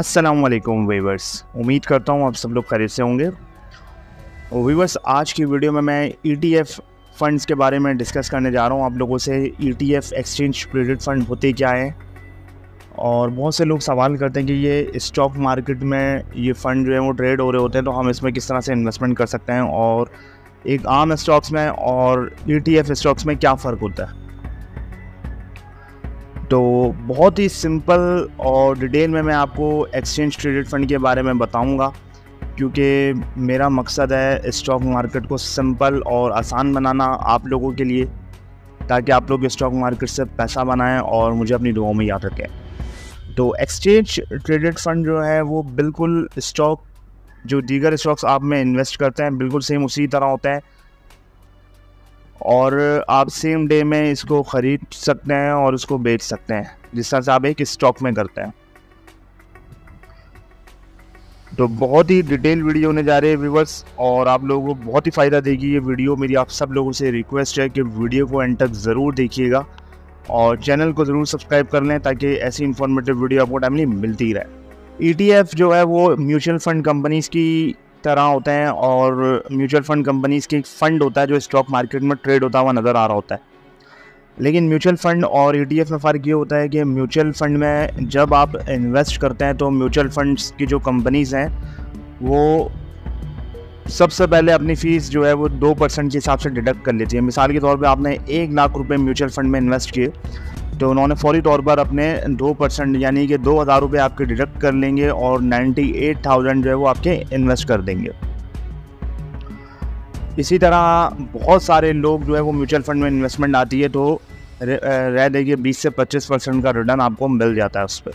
अस्सलाम वालेकुम वीवर्स, उम्मीद करता हूँ आप सब लोग खैरियत से होंगे। वीवर्स, आज की वीडियो में मैं ETF फंड्स के बारे में डिस्कस करने जा रहा हूँ आप लोगों से। ETF एक्सचेंज ट्रेडेड फंड होते क्या हैं, और बहुत से लोग सवाल करते हैं कि ये स्टॉक मार्केट में ये फ़ंड जो है वो ट्रेड हो रहे होते हैं, तो हम इसमें किस तरह से इन्वेस्टमेंट कर सकते हैं, और एक आम स्टॉक्स में और ETF स्टॉक्स में क्या फ़र्क होता है। तो बहुत ही सिंपल और डिटेल में मैं आपको एक्सचेंज ट्रेडेड फंड के बारे में बताऊंगा, क्योंकि मेरा मकसद है स्टॉक मार्केट को सिंपल और आसान बनाना आप लोगों के लिए, ताकि आप लोग स्टॉक मार्केट से पैसा बनाएं और मुझे अपनी दुआओं में याद रखें। तो एक्सचेंज ट्रेडेड फंड जो है वो बिल्कुल स्टॉक जो दीगर स्टॉक्स आप में इन्वेस्ट करते हैं बिल्कुल सेम उसी तरह होता है, और आप सेम डे में इसको ख़रीद सकते हैं और उसको बेच सकते हैं, जिस तरह से आप एक स्टॉक में करते हैं। तो बहुत ही डिटेल वीडियो होने जा रही है व्यूअर्स, और आप लोगों को बहुत ही फ़ायदा देगी ये वीडियो। मेरी आप सब लोगों से रिक्वेस्ट है कि वीडियो को एंड तक ज़रूर देखिएगा और चैनल को ज़रूर सब्सक्राइब कर लें, ताकि ऐसी इन्फॉर्मेटिव वीडियो आपको टाइमली मिलती रहे। ETF जो है वो म्यूचुअल फंड कंपनीज़ की तरह होते हैं, और म्यूचुअल फंड कंपनीज़ के एक फ़ंड होता है जो स्टॉक मार्केट में ट्रेड होता हुआ नज़र आ रहा होता है। लेकिन म्यूचुअल फ़ंड और ETF में फ़र्क ये होता है कि म्यूचुअल फ़ंड में जब आप इन्वेस्ट करते हैं तो म्यूचुअल फंड्स की जो कंपनीज़ हैं वो सबसे पहले अपनी फ़ीस जो है वो 2% के हिसाब से डिडक्ट कर लेती है। मिसाल के तौर पे आपने 1 लाख रुपए म्यूचुअल फ़ंड में इन्वेस्ट किए, तो उन्होंने फौरी तौर पर अपने 2% यानी कि 2,000 रुपये आपके डिडक्ट कर लेंगे और 98,000 जो है वो आपके इन्वेस्ट कर देंगे। इसी तरह बहुत सारे लोग जो है वो म्यूचुअल फंड में इन्वेस्टमेंट आती है तो रह देंगे 20 से 25% का रिटर्न आपको मिल जाता है उस पर।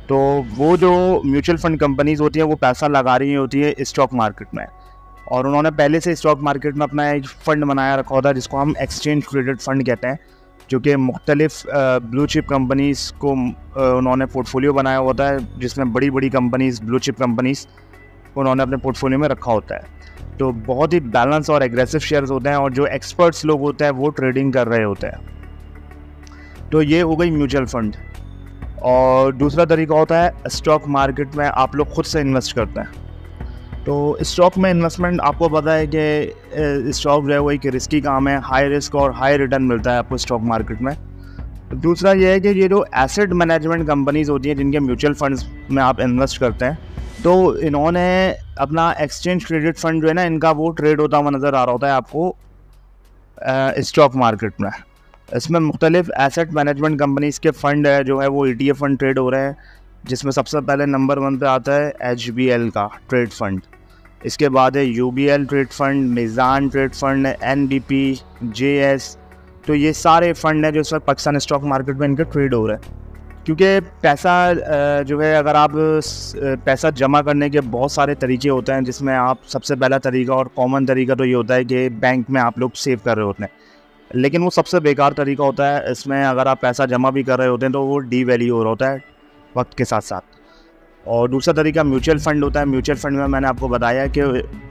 तो वो जो म्यूचुअल फंड कंपनीज़ होती हैं वो पैसा लगा रही होती है स्टॉक मार्केट में, और उन्होंने पहले से स्टॉक मार्केट में अपना एक फ़ंड बनाया रखा होता है जिसको हम एक्सचेंज ट्रेडेड फंड कहते हैं, जो कि मुख्तलिफ ब्लू चिप कंपनीज़ को उन्होंने पोर्टफोलियो बनाया होता है, जिसमें बड़ी बड़ी कंपनीज़ ब्लू चिप कंपनीज़ उन्होंने अपने पोर्टफोलियो में रखा होता है। तो बहुत ही बैलेंस और एग्रेसिव शेयर्स होते हैं, और जो एक्सपर्ट्स लोग होते हैं वो ट्रेडिंग कर रहे होते हैं। तो ये हो गई म्यूचुअल फंड। और दूसरा तरीका होता है स्टॉक मार्केट में आप लोग खुद से इन्वेस्ट करते हैं। तो स्टॉक में इन्वेस्टमेंट आपको पता है कि स्टॉक जो है वो एक रिस्की काम है, हाई रिस्क और हाई रिटर्न मिलता है आपको स्टॉक मार्केट में। दूसरा ये है कि ये जो एसेट मैनेजमेंट कंपनीज़ होती हैं जिनके म्यूचुअल फंड्स में आप इन्वेस्ट करते हैं, तो इन्होंने अपना एक्सचेंज ट्रेडेड फंड जो है ना, इनका वो ट्रेड होता हुआ नज़र आ रहा होता है आपको स्टॉक मार्केट में। इसमें मुख्तलिफ एसेट मैनेजमेंट कंपनीज़ के फ़ंड है जो है वो ETF फंड ट्रेड हो रहे हैं, जिसमें सबसे पहले नंबर 1 पे आता है HBL का ट्रेड फंड। इसके बाद है UBL trade fund, Meezan trade fund, NBP, JS। तो ये सारे फ़ंड हैं जो इस वक्त पाकिस्तान स्टॉक मार्केट में इनके ट्रेड हो रहे हैं। क्योंकि पैसा जो है, अगर आप पैसा जमा करने के बहुत सारे तरीके होते हैं, जिसमें आप सबसे पहला तरीका और कॉमन तरीका तो ये होता है कि बैंक में आप लोग सेव कर रहे होते हैं, लेकिन वो सबसे बेकार तरीका होता है। इसमें अगर आप पैसा जमा भी कर रहे होते हैं तो वो डीवैल्यू हो रहा होता है वक्त के साथ साथ। और दूसरा तरीका म्यूचुअल फ़ंड होता है। म्यूचुअल फ़ंड में मैंने आपको बताया कि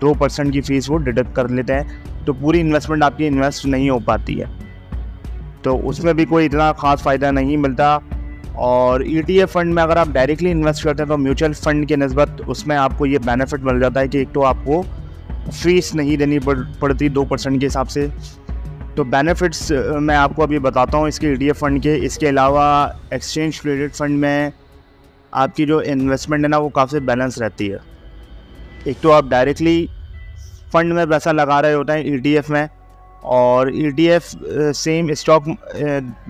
2% की फ़ीस वो डिडक्ट कर लेते हैं, तो पूरी इन्वेस्टमेंट आपकी इन्वेस्ट नहीं हो पाती है, तो उसमें भी कोई इतना ख़ास फ़ायदा नहीं मिलता। और ETF फंड में अगर आप डायरेक्टली इन्वेस्ट करते हैं तो म्यूचुअल फ़ंड के निस्बत उसमें आपको ये बेनिफिट मिल जाता है कि एक तो आपको फ़ीस नहीं देनी पड़ती 2% के हिसाब से। तो बेनिफिट्स मैं आपको अभी बताता हूँ इसके ETF फंड के। इसके अलावा एक्सचेंज ट्रेडेड फंड में आपकी जो इन्वेस्टमेंट है ना वो काफ़ी बैलेंस रहती है। एक तो आप डायरेक्टली फ़ंड में पैसा लगा रहे होते हैं ETF में, और ETF सेम स्टॉक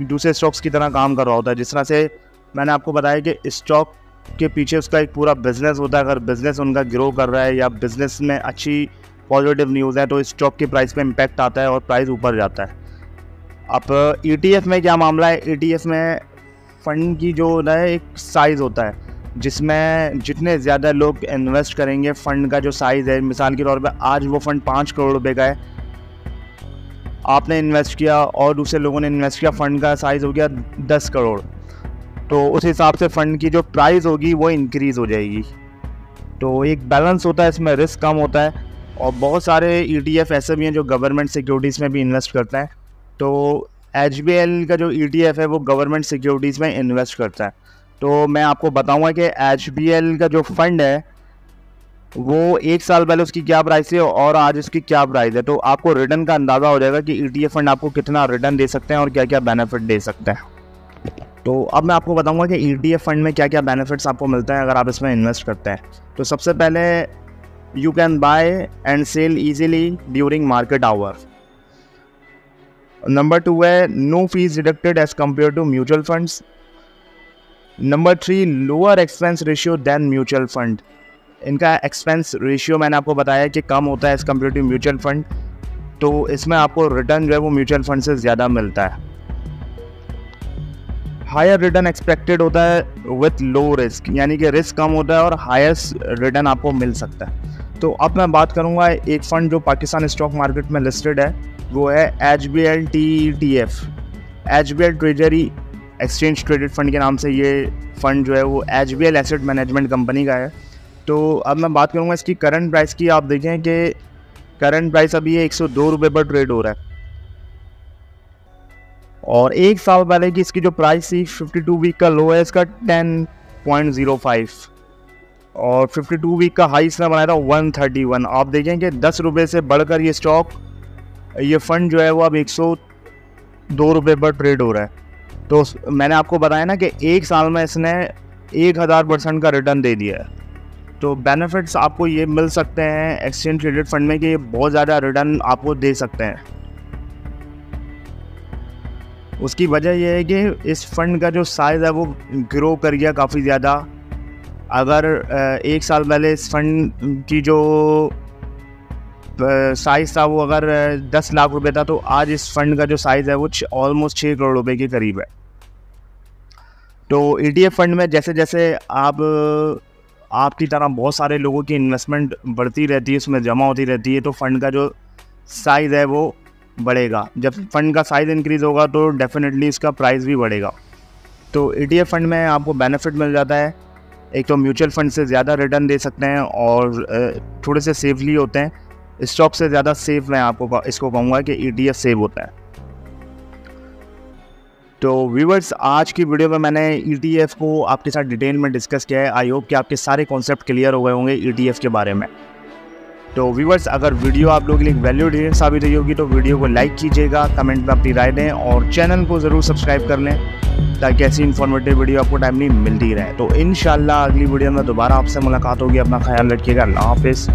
दूसरे स्टॉक्स की तरह काम कर रहा होता है। जिस तरह से मैंने आपको बताया कि स्टॉक के पीछे उसका एक पूरा बिज़नेस होता है। अगर बिज़नेस उनका ग्रो कर रहा है या बिज़नेस में अच्छी पॉजिटिव न्यूज़ है तो स्टॉक की प्राइस पे इम्पैक्ट आता है और प्राइस ऊपर जाता है। अब ETF में क्या मामला है, ETF में फ़ंड की जो है एक साइज़ होता है, जिसमें जितने ज़्यादा लोग इन्वेस्ट करेंगे, फ़ंड का जो साइज़ है, मिसाल के तौर पे आज वो फ़ंड 5 करोड़ रुपए का है, आपने इन्वेस्ट किया और दूसरे लोगों ने इन्वेस्ट किया, फ़ंड का साइज़ हो गया 10 करोड़, तो उस हिसाब से फ़ंड की जो प्राइस होगी वो इंक्रीज़ हो जाएगी। तो एक बैलेंस होता है, इसमें रिस्क कम होता है। और बहुत सारे ETF ऐसे भी हैं जो गवर्नमेंट सिक्योरिटीज़ में भी इन्वेस्ट करते हैं। तो HBL का जो ETF है वो गवर्नमेंट सिक्योरिटीज़ में इन्वेस्ट करता है। तो मैं आपको बताऊंगा कि HBL का जो फंड है वो 1 साल पहले उसकी क्या प्राइस है और आज उसकी क्या प्राइस है, तो आपको रिटर्न का अंदाज़ा हो जाएगा कि ETF फंड आपको कितना रिटर्न दे सकते हैं और क्या क्या बेनिफिट दे सकते हैं। तो अब मैं आपको बताऊंगा कि ETF फंड में क्या क्या बेनिफिट्स आपको मिलते हैं अगर आप इसमें इन्वेस्ट करते हैं। तो सबसे पहले you can buy and sell easily during market hour. Number 2 है no fees deducted as compare to mutual funds. Number 3 lower expense ratio than mutual fund. इनका एक्सपेंस रेशियो मैंने आपको बताया कि कम होता है as compare to mutual fund, तो इसमें आपको रिटर्न जो है वो म्यूचुअल फंड से ज़्यादा मिलता है। हायर रिटर्न एक्सपेक्टेड होता है विथ लो रिस्क, यानी कि रिस्क कम होता है और हाईएस्ट रिटर्न आपको मिल सकता है। तो अब मैं बात करूंगा एक फ़ंड जो पाकिस्तान स्टॉक मार्केट में लिस्टेड है, वो है HBL TETF, HBL treasury exchange traded fund के नाम से ये फ़ंड जो है वो HBL एसेट मैनेजमेंट कंपनी का है। तो अब मैं बात करूंगा इसकी करंट प्राइस की। आप देखें कि करंट प्राइस अभी ये 102 रुपये पर ट्रेड हो रहा है और 1 साल पहले की इसकी जो प्राइस थी 52 वीक का लो है इसका 10.05 और 52 वीक का हाई इसने बनाया था 131। आप देखें कि 10 रुपये से बढ़कर ये फंड जो है वो अब 102 रुपये पर ट्रेड हो रहा है। तो मैंने आपको बताया ना कि 1 साल में इसने 1000% का रिटर्न दे दिया है। तो बेनिफिट्स आपको ये मिल सकते हैं एक्सचेंज ट्रेडेड फंड में कि ये बहुत ज़्यादा रिटर्न आपको दे सकते हैं। उसकी वजह यह है कि इस फंड का जो साइज़ है वो ग्रो कर गया काफ़ी ज़्यादा। अगर 1 साल पहले इस फंड की जो साइज़ था वो अगर 10 लाख रुपए था, तो आज इस फंड का जो साइज़ है वो ऑलमोस्ट 6 करोड़ रुपए के करीब है। तो ETF फंड में जैसे जैसे आपकी तरह बहुत सारे लोगों की इन्वेस्टमेंट बढ़ती रहती है, उसमें जमा होती रहती है, तो फंड का जो साइज़ है वो बढ़ेगा। जब फंड का साइज़ इंक्रीज़ होगा तो डेफिनेटली इसका प्राइस भी बढ़ेगा। तो ETF फंड में आपको बेनिफिट मिल जाता है, एक तो म्यूचुअल फंड से ज़्यादा रिटर्न दे सकते हैं और थोड़े से सेफली होते हैं। स्टॉक से ज़्यादा सेफ मैं आपको इसको कहूँगा कि ETF सेफ होता है। तो व्यूअर्स, आज की वीडियो में मैंने ETF को आपके साथ डिटेल में डिस्कस किया है। आई होप कि आपके सारे कॉन्सेप्ट क्लियर हो गए होंगे ETF के बारे में। तो व्यूअर्स, अगर वीडियो आप लोगों के लिए वैल्यूएबल साबित हुई होगी तो वीडियो को लाइक कीजिएगा, कमेंट में अपनी राय दें और चैनल को ज़रूर सब्सक्राइब कर लें ताकि ऐसी इन्फॉर्मेटिव वीडियो आपको टाइमली मिलती रहे। तो इंशाल्लाह अगली वीडियो में दोबारा आपसे मुलाकात होगी। अपना ख्याल रखिएगा। अल्लाह हाफिज़।